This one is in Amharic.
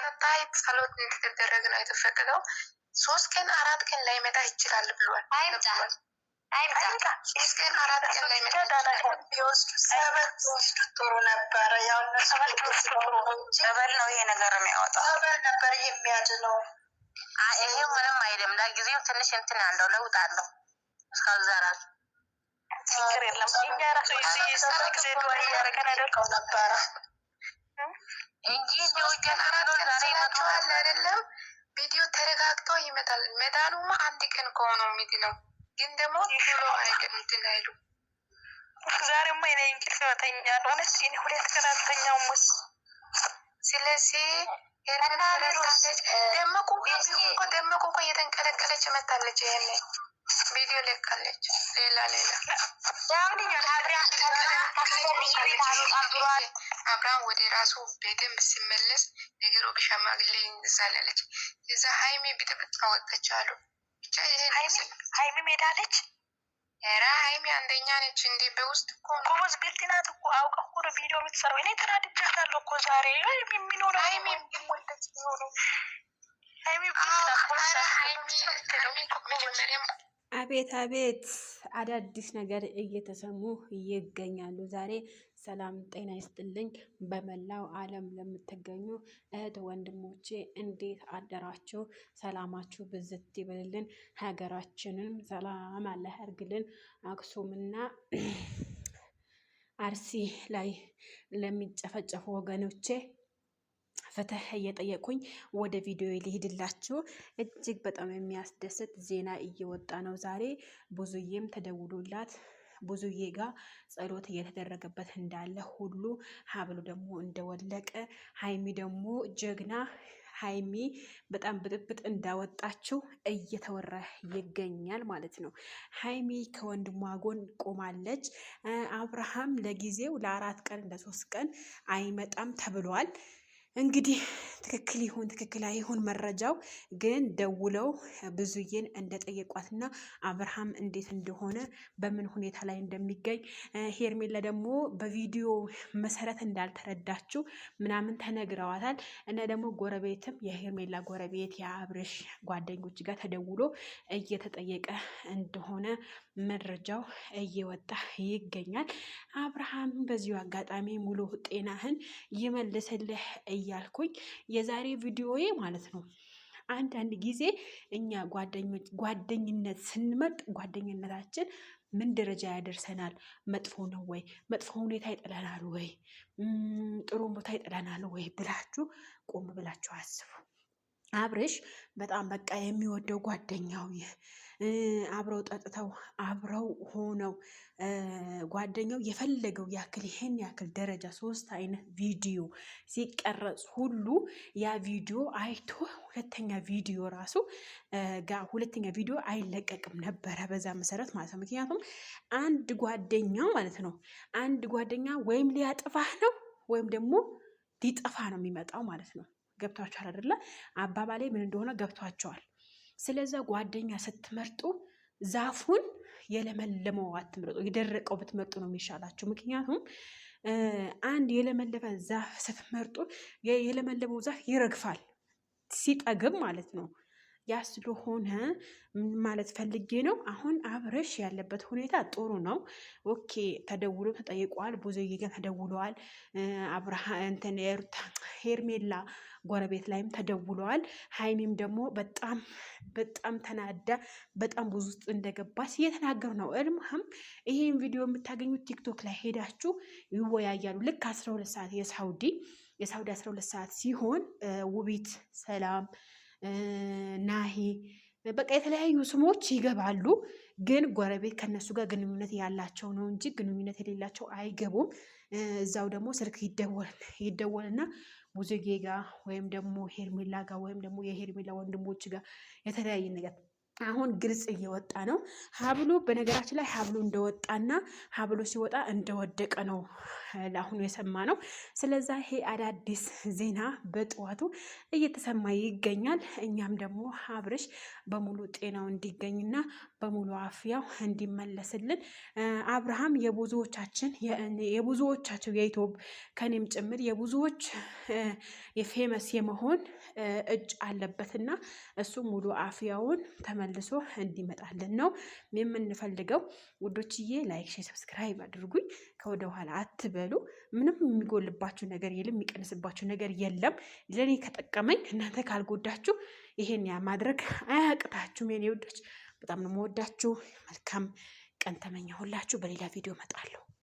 ቀጣይ ጸሎት እንድትደረግ ነው የተፈቀደው። 3 ቀን 4 ቀን ላይ መጣ ይችላል ብሏል። አይምጣ 3 ቀን 4 ቀን ላይ መጣ ይችላል። ቢወስዱ ጥሩ ነበረ። ያው እነሱ ጸበል ነው ይሄ ነገር የሚያወጣው። ጸበል ነበር ይሄ የሚያድነው። ይሄው ምንም አይደለም። ለጊዜው ትንሽ እንትን ያለው ለውጥ አለው። እስከዛ ራሱ ችግር የለም። እኛ ራሱ ይሰራ ጊዜ ተወይ ያረከና ደርቀው ነበረ እንጂ ዲዮጀን ዛሬ መጥቷል አይደለም። ቪዲዮ ተረጋግጦ ይመጣል። መዳኑማ አንድ ቀን ከሆነ ነው። ግን ደግሞ ቶሎ አይደለም እንትን አይሉ። ዛሬማ እኔ እንቅልፍ ተኛለሁ ማለት እኔ 2 ቀን አልተኛውም። ስለዚህ ደመቁ እኮ እየተንቀለቀለች መታለች። ይሄኔ ቪዲዮ ለቃለች። ሌላ አብርሃም ወደ ራሱ በደንብ ሲመለስ ነገሩ በሸማግሌ ይንዛለች። የዛ ሀይሚ ብጥብጣ ወጣች አሉ። ብቻ ይሄ ሀይሚ ሜዳለች። ኧረ ሀይሚ አንደኛ ነች እንዴ! በውስጥ እኮ ጎበዝ ግልጥናት እኮ አውቀ እኮ ነው ቪዲዮ የምትሰራው። እኔ ተናድጃታለሁ እኮ ዛሬ የሚኖረው ሀይሚ የሚሞለች ሲሆኑ አቤት አቤት አዳዲስ ነገር እየተሰሙ ይገኛሉ። ዛሬ ሰላም ጤና ይስጥልኝ። በመላው ዓለም ለምትገኙ እህት ወንድሞቼ እንዴት አደራችሁ? ሰላማችሁ ብዝት ይበልልን። ሀገራችንም ሰላም አለ ያርግልን። አክሱምና አርሲ ላይ ለሚጨፈጨፉ ወገኖቼ ፍትህ እየጠየቁኝ ወደ ቪዲዮ ሊሄድላችሁ። እጅግ በጣም የሚያስደስት ዜና እየወጣ ነው ዛሬ። ብዙዬም ተደውሎላት ብዙዬ ጋር ጸሎት እየተደረገበት እንዳለ ሁሉ ሀብሉ ደግሞ እንደወለቀ፣ ሀይሚ ደግሞ ጀግና ሀይሚ በጣም ብጥብጥ እንዳወጣችው እየተወራ ይገኛል ማለት ነው። ሀይሚ ከወንድሟ ጎን ቆማለች። አብርሃም ለጊዜው ለ4 ቀን ለ3 ቀን አይመጣም ተብሏል። እንግዲህ ትክክል ይሁን ትክክል አይሁን መረጃው ግን ደውለው ብዙዬን እንደጠየቋትና አብርሃም እንዴት እንደሆነ በምን ሁኔታ ላይ እንደሚገኝ ሄርሜላ ደግሞ በቪዲዮ መሰረት እንዳልተረዳችው ምናምን ተነግረዋታል። እና ደግሞ ጎረቤትም የሄርሜላ ጎረቤት የአብርሽ ጓደኞች ጋር ተደውሎ እየተጠየቀ እንደሆነ መረጃው እየወጣ ይገኛል። አብርሃም በዚሁ አጋጣሚ ሙሉ ጤናህን ይመልስልህ እያልኩኝ የዛሬ ቪዲዮዬ ማለት ነው። አንዳንድ ጊዜ እኛ ጓደኝነት ስንመርጥ ጓደኝነታችን ምን ደረጃ ያደርሰናል? መጥፎ ነው ወይ? መጥፎ ሁኔታ ይጥለናል ወይ? ጥሩ ቦታ ይጥለናል ወይ ብላችሁ ቆም ብላችሁ አስቡ። አብርሽ በጣም በቃ የሚወደው ጓደኛው አብረው ጠጥተው አብረው ሆነው ጓደኛው የፈለገው ያክል ይሄን ያክል ደረጃ 3 አይነት ቪዲዮ ሲቀረጽ ሁሉ ያ ቪዲዮ አይቶ ሁለተኛ ቪዲዮ አይለቀቅም ነበረ። በዛ መሰረት ማለት ነው። ምክንያቱም አንድ ጓደኛ ማለት ነው አንድ ጓደኛ ወይም ሊያጠፋህ ነው ወይም ደግሞ ሊጠፋ ነው የሚመጣው ማለት ነው። ገብቷቸዋል አይደለ? አባባሌ ምን እንደሆነ ገብቷቸዋል። ስለዛ ጓደኛ ስትመርጡ ዛፉን የለመለመው አትምረጡ፣ የደረቀው ብትመርጡ ነው የሚሻላችሁ። ምክንያቱም አንድ የለመለመ ዛፍ ስትመርጡ የለመለመው ዛፍ ይረግፋል ሲጠግብ ማለት ነው። ያ ስለሆነ ማለት ፈልጌ ነው። አሁን አብርሽ ያለበት ሁኔታ ጥሩ ነው። ኦኬ ተደውሎ ተጠይቋል። ብዙዬ ጋር ተደውለዋል። ሄርሜላ ጎረቤት ላይም ተደውለዋል። ሀይሚም ደግሞ በጣም ተናዳ በጣም ብዙ ውስጥ እንደገባች እየተናገሩ ነው። እልምህም ይሄን ቪዲዮ የምታገኙት ቲክቶክ ላይ ሄዳችሁ ይወያያሉ። ልክ 12 ሰዓት የሳውዲ 12 ሰዓት ሲሆን ውቢት፣ ሰላም፣ ናሂ በቃ የተለያዩ ስሞች ይገባሉ። ግን ጎረቤት ከነሱ ጋር ግንኙነት ያላቸው ነው እንጂ ግንኙነት የሌላቸው አይገቡም። እዛው ደግሞ ስልክ ይደወልና ብዙዬ ጋር ወይም ደግሞ ሄርሜላ ጋር ወይም ደግሞ የሄርሜላ ወንድሞች ጋር የተለያየ ነገር አሁን ግልጽ እየወጣ ነው። ሀብሉ በነገራችን ላይ ሀብሉ እንደወጣና ሀብሉ ሲወጣ እንደወደቀ ነው ለአሁኑ የሰማነው። ስለዛ ይሄ አዳዲስ ዜና በጠዋቱ እየተሰማ ይገኛል። እኛም ደግሞ አብርሽ በሙሉ ጤናው እንዲገኝና በሙሉ አፍያው እንዲመለስልን አብርሃም የብዙዎቻቸው የኢትዮብ ከኔም ጭምር የብዙዎች የፌመስ የመሆን እጅ አለበትና እሱ ሙሉ አፍያውን ተመልሶ እንዲመጣልን ነው የምንፈልገው። ውዶችዬ ላይክ፣ ሼር፣ ሰብስክራይብ አድርጉኝ። ከወደ ኋላ አትበሉ። ምንም የሚጎልባችሁ ነገር የለም፣ የሚቀንስባችሁ ነገር የለም። ለእኔ ከጠቀመኝ እናንተ ካልጎዳችሁ ይሄን ያ ማድረግ አያቅታችሁም የኔ ውዶች። በጣም ነው የምወዳችሁ። መልካም ቀን ተመኘሁላችሁ። በሌላ ቪዲዮ እመጣለሁ።